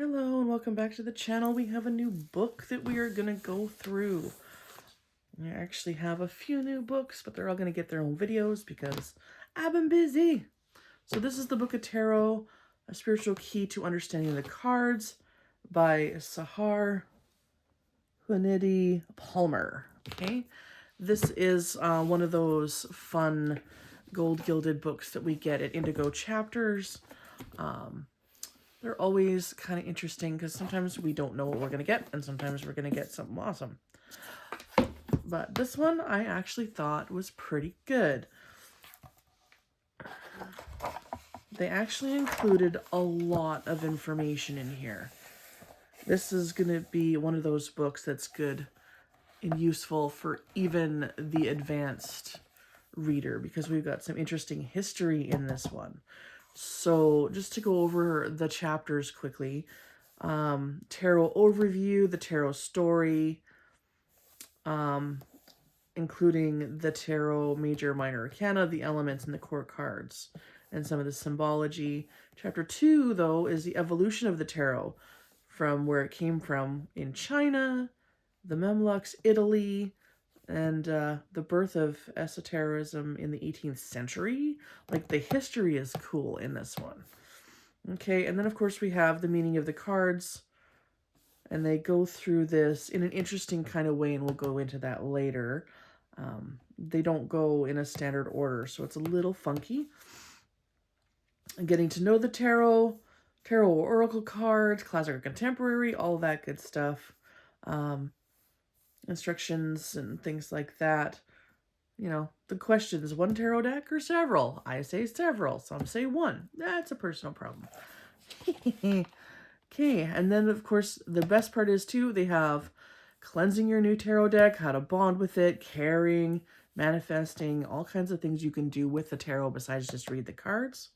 Hello and welcome back to the channel. We have a new book that we are going to go through. I actually have a few new books, but they're all going to get their own videos because I've been busy. So this is the Book of Tarot, A Spiritual Key to Understanding the Cards by Sahar, Huneidi-Palmer. Okay, this is one of those fun gold gilded books that we get at Indigo Chapters. They're always kind of interesting because sometimes we don't know what we're going to get, and sometimes we're going to get something awesome. But this one I actually thought was pretty good. They actually included a lot of information in here. This is going to be one of those books that's good and useful for even the advanced reader because we've got some interesting history in this one. So just to go over the chapters quickly, tarot overview, the tarot story, including the tarot major, minor arcana, the elements, and the court cards, and some of the symbology. Chapter 2, though, is the evolution of the tarot from where it came from in China, the Memluks, Italy, and the birth of esotericism in the 18th century. Like, the history is cool in this one. Okay, and then, of course, we have the meaning of the cards, and they go through this in an interesting kind of way, and we'll go into that later. They don't go in a standard order, so it's a little funky. And getting to know the tarot oracle cards, classic or contemporary, all that good stuff. Instructions and things like that. You know, the questions, one tarot deck or several? I say several. Some say one. That's a personal problem. Okay, and then, of course, the best part is, too, they have cleansing your new tarot deck, how to bond with it, carrying, manifesting, all kinds of things you can do with the tarot besides just read the cards.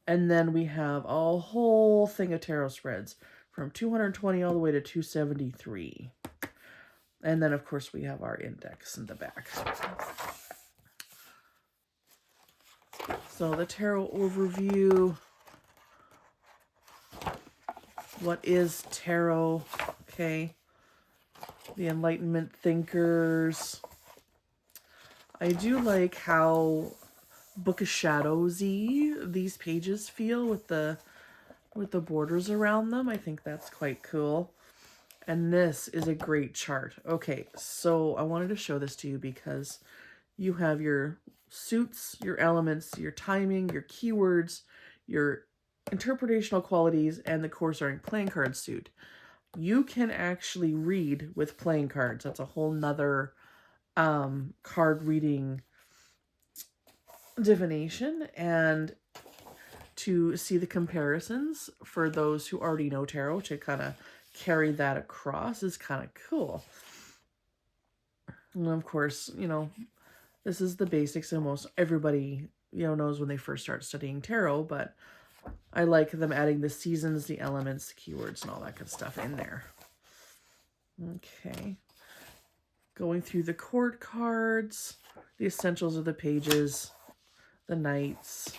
And then we have a whole thing of tarot spreads from 220 all the way to 273. And then, of course, we have our index in the back. So the tarot overview. What is tarot? Okay. The Enlightenment thinkers. I do like how Book of Shadows-y these pages feel with the borders around them. I think that's quite cool. And this is a great chart. Okay, so I wanted to show this to you because you have your suits, your elements, your timing, your keywords, your interpretational qualities, and the corresponding playing card suit. You can actually read with playing cards. That's a whole nother card reading divination, and to see the comparisons for those who already know tarot, to kind of carry that across is kind of cool. And of course, you know, this is the basics, and most everybody, you know, knows when they first start studying tarot, but I like them adding the seasons, the elements, the keywords, and all that good stuff in there. Okay. Going through the court cards, the essentials of the pages, the knights.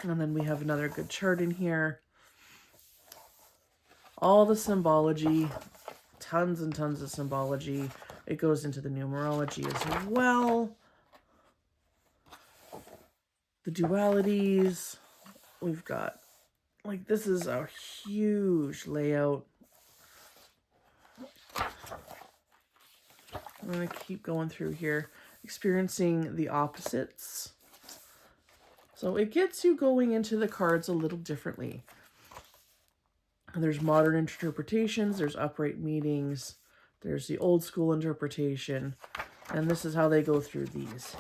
And then we have another good chart in here. All the symbology, tons and tons of symbology. It goes into the numerology as well. The dualities. We've got, like, this is a huge layout. I'm going to keep going through here. Experiencing the opposites. So it gets you going into the cards a little differently. And there's modern interpretations, there's upright meanings, there's the old school interpretation, and this is how they go through these.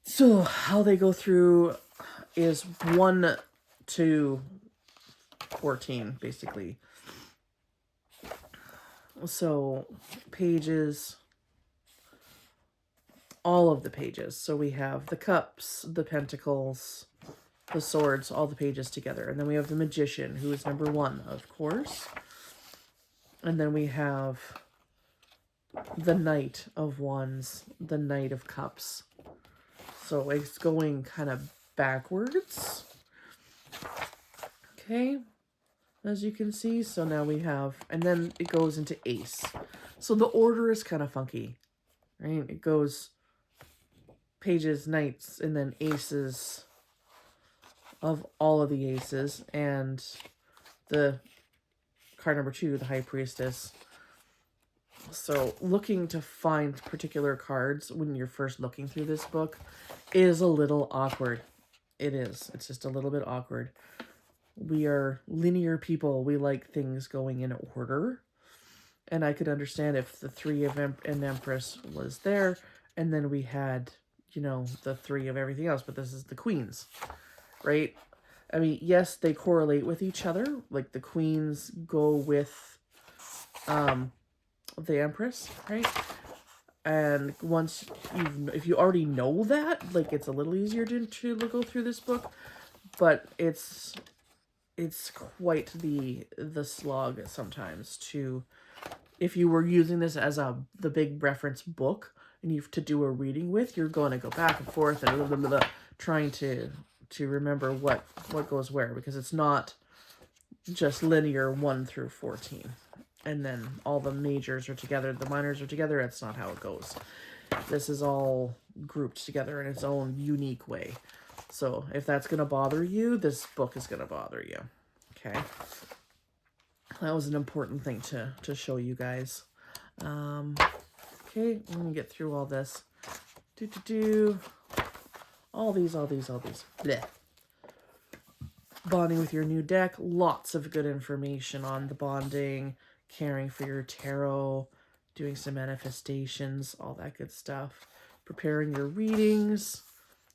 So how they go through is 1 to 14, basically. So pages, all of the pages. So we have the cups, the pentacles, the swords, all the pages together. And then we have the magician, who is number 1, of course. And then we have the Knight of Wands, the Knight of Cups. So it's going kind of backwards. Okay, as you can see. So now we have, and then it goes into ace. So the order is kind of funky, right? It goes pages, knights, and then aces of all of the aces, and the card number 2, the High Priestess. So looking to find particular cards when you're first looking through this book is a little awkward. It is. It's just a little bit awkward. We are linear people. We like things going in order. And I could understand if the 3 of an Empress was there, and then we had, you know, the 3 of everything else. But this is the queens, right? I mean, yes, they correlate with each other. Like the queens go with the Empress, right? And once if you already know that, like, it's a little easier to go through this book. But it's quite the slog sometimes to, if you were using this as the big reference book and you've to do a reading with, you're going to go back and forth and blah, blah, blah, trying to remember what goes where, because it's not just linear 1 through 14 and then all the majors are together, the minors are together. That's not how it goes. This is all grouped together in its own unique way. So if that's going to bother you, this book is going to bother you. Okay. That was an important thing to show you guys. Okay, let me get through all this. All these. Blech. Bonding with your new deck. Lots of good information on the bonding, caring for your tarot, doing some manifestations, all that good stuff. Preparing your readings.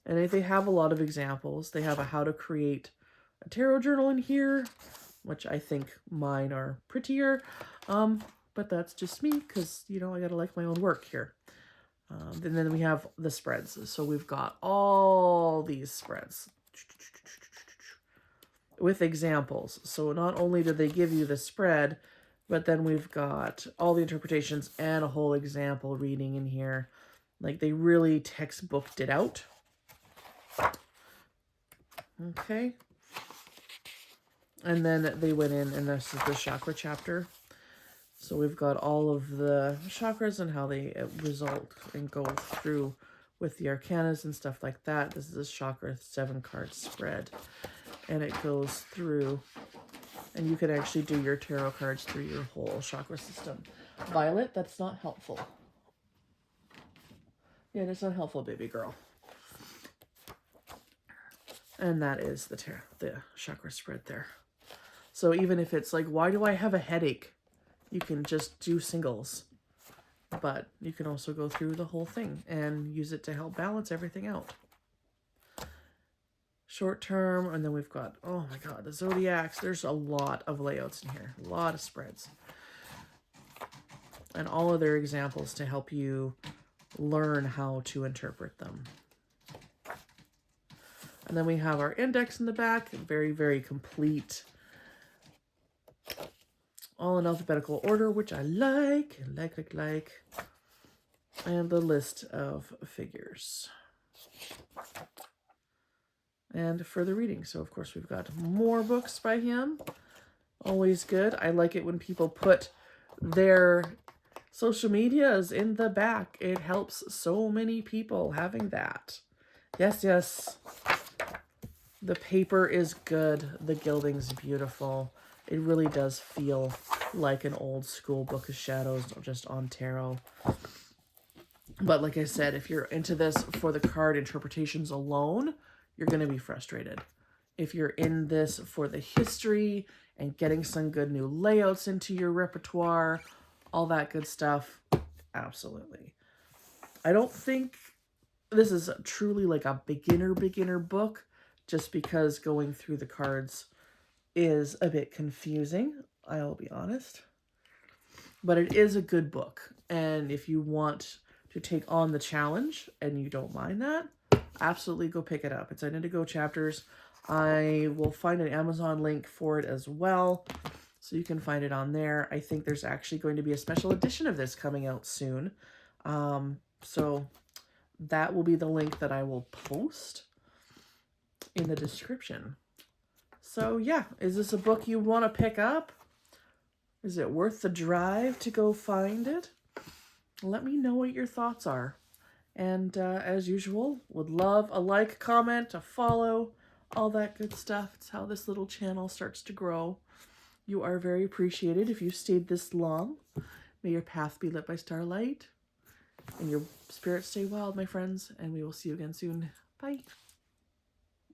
And they have a lot of examples. They have a how to create a tarot journal in here, which I think mine are prettier. But that's just me because, you know, I gotta like my own work here. And then we have the spreads. So we've got all these spreads with examples. So not only do they give you the spread, but then we've got all the interpretations and a whole example reading in here. Like, they really textbooked it out. Okay. And then they went in, and this is the chakra chapter. So we've got all of the chakras and how they result and go through with the arcanas and stuff like that. This is a chakra 7-card spread. And it goes through, and you can actually do your tarot cards through your whole chakra system. Violet, that's not helpful. Yeah, that's not helpful, baby girl. And that is the chakra spread there. So even if it's like, why do I have a headache? You can just do singles. But you can also go through the whole thing and use it to help balance everything out. Short term, and then we've got, oh my god, the zodiacs. There's a lot of layouts in here. A lot of spreads. And all of their examples to help you learn how to interpret them. And then we have our index in the back. Very, very complete. All in alphabetical order, which I like. And the list of figures. And further reading. So, of course, we've got more books by him. Always good. I like it when people put their social medias in the back. It helps so many people having that. Yes, yes. The paper is good. The gilding's beautiful. It really does feel like an old school Book of Shadows, just on tarot. But like I said, if you're into this for the card interpretations alone, you're going to be frustrated. If you're in this for the history and getting some good new layouts into your repertoire, all that good stuff, absolutely. I don't think this is truly like a beginner book, just because going through the cards is a bit confusing, I'll be honest. But it is a good book. And if you want to take on the challenge and you don't mind that, absolutely go pick it up. It's on Indigo Chapters. I will find an Amazon link for it as well, so you can find it on there. I think there's actually going to be a special edition of this coming out soon. So that will be the link that I will post in the description. So yeah, is this a book you want to pick up? Is it worth the drive to go find it? Let me know what your thoughts are. And as usual, would love a like, comment, a follow, all that good stuff. It's how this little channel starts to grow. You are very appreciated if you stayed this long. May your path be lit by starlight and your spirits stay wild, my friends, and we will see you again soon. Bye.